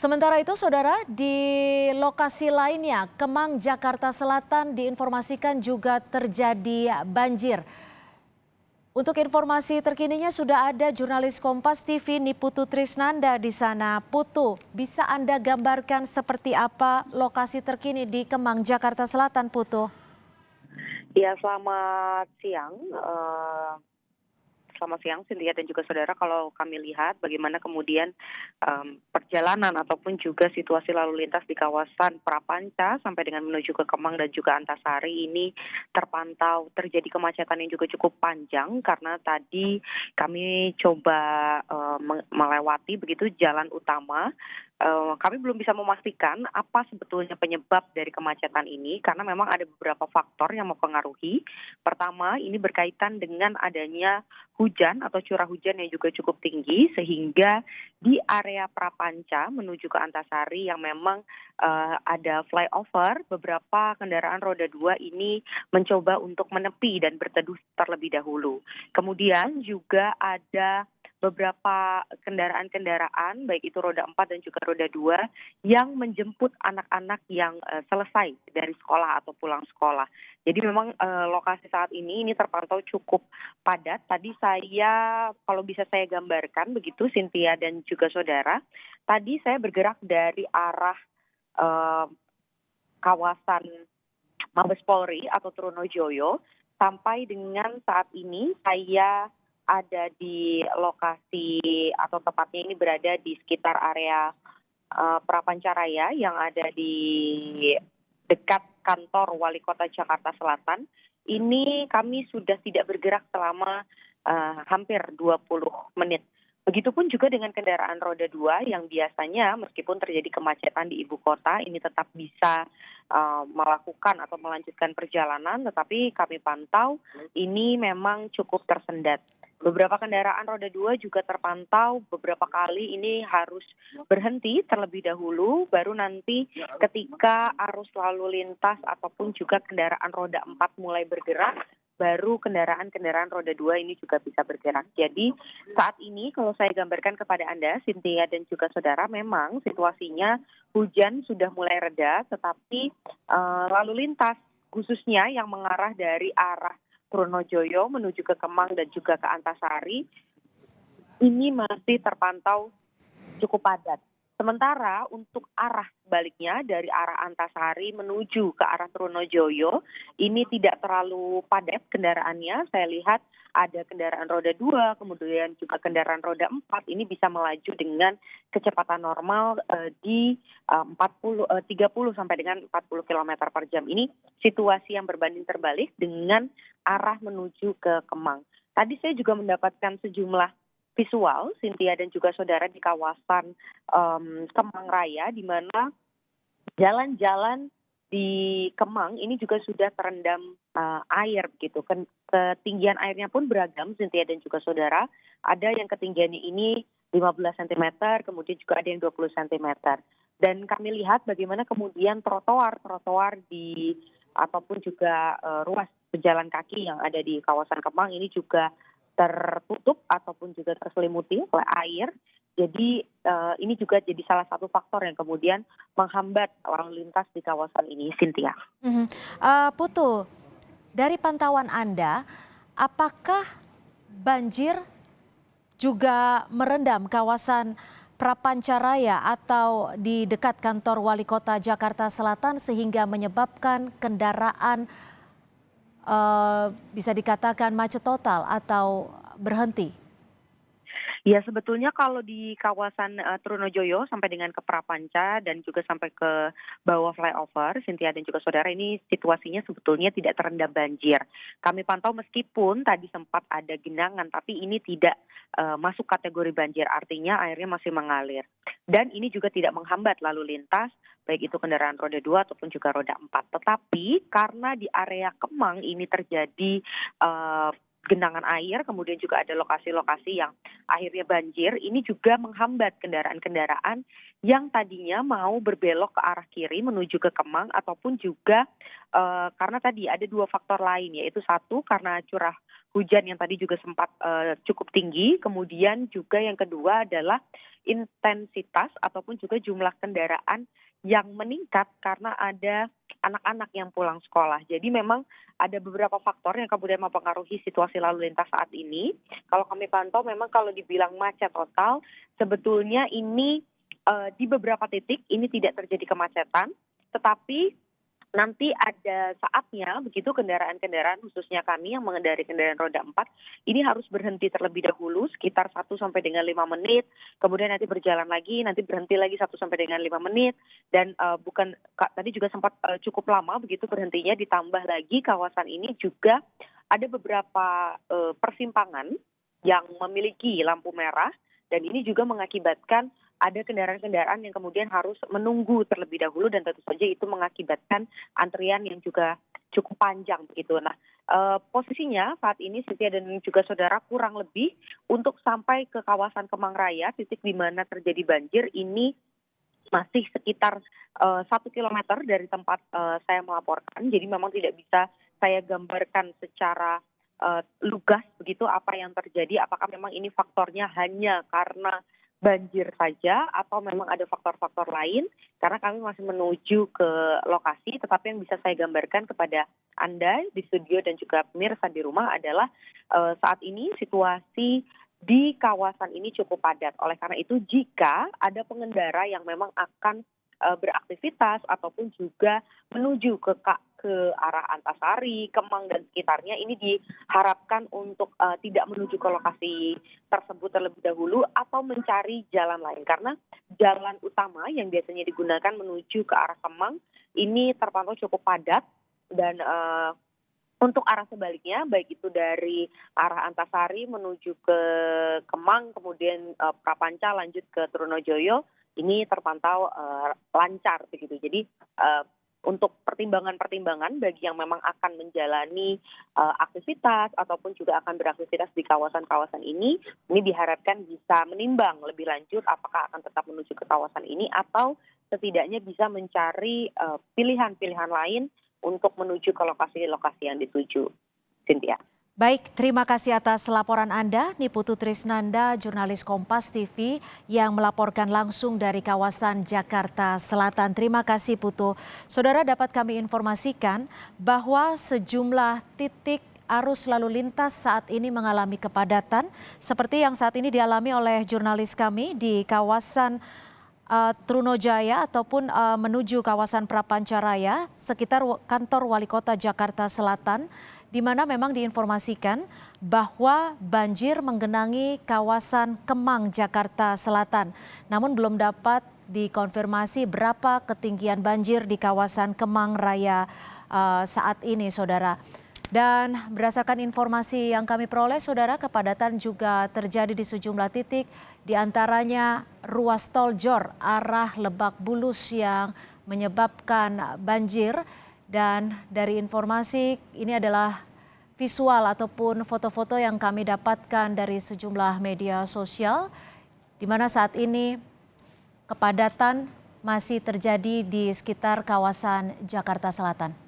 Sementara itu, Saudara, di lokasi lainnya, Kemang, Jakarta Selatan diinformasikan juga terjadi banjir. Untuk informasi terkininya sudah ada jurnalis Kompas TV Niputu Trisnanda di sana. Putu, bisa Anda gambarkan seperti apa lokasi terkini di Kemang, Jakarta Selatan, Putu? Ya, selamat siang. Selamat siang, Cynthia dan juga saudara. Kalau kami lihat bagaimana kemudian perjalanan ataupun juga situasi lalu lintas di kawasan Prapanca sampai dengan menuju ke Kemang dan juga Antasari ini terpantau terjadi kemacetan yang juga cukup panjang karena tadi kami coba melewati begitu jalan utama. Kami belum bisa memastikan apa sebetulnya penyebab dari kemacetan ini karena memang ada beberapa faktor yang mempengaruhi. Pertama, ini berkaitan dengan adanya hujan atau curah hujan yang juga cukup tinggi sehingga di area Prapanca menuju ke Antasari yang memang ada flyover, beberapa kendaraan roda 2 ini mencoba untuk menepi dan berteduh terlebih dahulu. Kemudian juga ada beberapa kendaraan-kendaraan baik itu roda 4 dan juga roda 2 yang menjemput anak-anak yang selesai dari sekolah atau pulang sekolah. Jadi memang lokasi saat ini terpantau cukup padat. Tadi saya kalau bisa saya gambarkan begitu Cynthia dan juga saudara, tadi saya bergerak dari arah eh, kawasan Mabes Polri atau Trunojoyo sampai dengan saat ini saya ada di lokasi atau tepatnya ini berada di sekitar area Prapancaraya yang ada di dekat kantor Wali Kota Jakarta Selatan. Ini kami sudah tidak bergerak selama hampir 20 menit. Begitupun juga dengan kendaraan roda 2 yang biasanya meskipun terjadi kemacetan di ibu kota ini tetap bisa melakukan atau melanjutkan perjalanan, tetapi kami pantau ini memang cukup tersendat. Beberapa kendaraan roda 2 juga terpantau beberapa kali ini harus berhenti terlebih dahulu, baru nanti ketika arus lalu lintas ataupun juga kendaraan roda 4 mulai bergerak, baru kendaraan-kendaraan roda 2 ini juga bisa bergerak. Jadi saat ini kalau saya gambarkan kepada Anda, Cynthia dan juga saudara, memang situasinya hujan sudah mulai reda, tetapi lalu lintas khususnya yang mengarah dari arah Trunojoyo menuju ke Kemang dan juga ke Antasari ini masih terpantau cukup padat. Sementara untuk arah sebaliknya dari arah Antasari menuju ke arah Trunojoyo ini tidak terlalu padat kendaraannya. Saya lihat ada kendaraan roda 2, kemudian juga kendaraan roda 4 ini bisa melaju dengan kecepatan normal di 30 sampai dengan 40 km per jam. Ini situasi yang berbanding terbalik dengan arah menuju ke Kemang. Tadi saya juga mendapatkan sejumlah visual, Cynthia dan juga saudara, di kawasan Kemang Raya, di mana jalan-jalan di Kemang ini juga sudah terendam air gitu. Ketinggian airnya pun beragam, Cynthia dan juga saudara. Ada yang ketinggiannya ini 15 cm, kemudian juga ada yang 20 cm. Dan kami lihat bagaimana kemudian trotoar di ataupun juga ruas pejalan kaki yang ada di kawasan Kemang ini juga tertutup ataupun juga terselimuti oleh air. Jadi ini juga jadi salah satu faktor yang kemudian menghambat lalu lintas di kawasan ini, Cynthia. Putu, dari pantauan Anda, apakah banjir juga merendam kawasan Prapancaraya atau di dekat kantor Wali Kota Jakarta Selatan sehingga menyebabkan kendaraan bisa dikatakan macet total atau berhenti? Ya, sebetulnya kalau di kawasan Trunojoyo sampai dengan ke Prapanca dan juga sampai ke bawah flyover, Cynthia dan juga saudara, ini situasinya sebetulnya tidak terendam banjir. Kami pantau meskipun tadi sempat ada genangan, tapi ini tidak masuk kategori banjir, artinya airnya masih mengalir. Dan ini juga tidak menghambat lalu lintas, baik itu kendaraan roda 2 ataupun juga roda 4. Tetapi karena di area Kemang ini terjadi genangan air, kemudian juga ada lokasi-lokasi yang akhirnya banjir, ini juga menghambat kendaraan-kendaraan yang tadinya mau berbelok ke arah kiri menuju ke Kemang, ataupun juga karena tadi ada dua faktor lain, yaitu satu karena curah hujan yang tadi juga sempat cukup tinggi. Kemudian juga yang kedua adalah intensitas ataupun juga jumlah kendaraan yang meningkat karena ada anak-anak yang pulang sekolah. Jadi memang ada beberapa faktor yang kemudian mempengaruhi situasi lalu lintas saat ini. Kalau kami pantau memang kalau dibilang macet total, sebetulnya ini di beberapa titik ini tidak terjadi kemacetan, tetapi nanti ada saatnya begitu kendaraan-kendaraan khususnya kami yang mengendarai kendaraan roda 4 ini harus berhenti terlebih dahulu sekitar 1 sampai dengan 5 menit, kemudian nanti berjalan lagi, nanti berhenti lagi 1 sampai dengan 5 menit, dan tadi juga sempat cukup lama begitu berhentinya, ditambah lagi kawasan ini juga ada beberapa persimpangan yang memiliki lampu merah, dan ini juga mengakibatkan ada kendaraan-kendaraan yang kemudian harus menunggu terlebih dahulu, dan tentu saja itu mengakibatkan antrian yang juga cukup panjang begitu. Nah, posisinya saat ini Cynthia dan juga saudara kurang lebih untuk sampai ke kawasan Kemang Raya, titik di mana terjadi banjir ini masih sekitar 1 kilometer dari tempat saya melaporkan. Jadi memang tidak bisa saya gambarkan secara lugas begitu apa yang terjadi, apakah memang ini faktornya hanya karena banjir saja atau memang ada faktor-faktor lain, karena kami masih menuju ke lokasi. Tetapi yang bisa saya gambarkan kepada Anda di studio dan juga pemirsa di rumah adalah saat ini situasi di kawasan ini cukup padat. Oleh karena itu jika ada pengendara yang memang akan beraktivitas ataupun juga menuju ke arah Antasari, Kemang dan sekitarnya, ini diharapkan untuk tidak menuju ke lokasi tersebut terlebih dahulu atau mencari jalan lain, karena jalan utama yang biasanya digunakan menuju ke arah Kemang ini terpantau cukup padat, dan untuk arah sebaliknya baik itu dari arah Antasari menuju ke Kemang kemudian Prapanca lanjut ke Trunojoyo ini terpantau lancar begitu. Jadi untuk pertimbangan-pertimbangan bagi yang memang akan menjalani aktivitas ataupun juga akan beraktivitas di kawasan-kawasan ini diharapkan bisa menimbang lebih lanjut apakah akan tetap menuju ke kawasan ini atau setidaknya bisa mencari pilihan-pilihan lain untuk menuju ke lokasi-lokasi yang dituju. Cynthia. Baik, terima kasih atas laporan Anda, Niputu Trisnanda, jurnalis Kompas TV yang melaporkan langsung dari kawasan Jakarta Selatan. Terima kasih Putu. Saudara, dapat kami informasikan bahwa sejumlah titik arus lalu lintas saat ini mengalami kepadatan seperti yang saat ini dialami oleh jurnalis kami di kawasan Trunojaya ataupun menuju kawasan Prapancaraya sekitar kantor Wali Kota Jakarta Selatan, di mana memang diinformasikan bahwa banjir menggenangi kawasan Kemang Jakarta Selatan. Namun belum dapat dikonfirmasi berapa ketinggian banjir di kawasan Kemang Raya saat ini, saudara. Dan berdasarkan informasi yang kami peroleh, saudara, kepadatan juga terjadi di sejumlah titik, diantaranya ruas tol Jor arah Lebak Bulus yang menyebabkan banjir. Dan dari informasi ini adalah visual ataupun foto-foto yang kami dapatkan dari sejumlah media sosial, di mana saat ini kepadatan masih terjadi di sekitar kawasan Jakarta Selatan.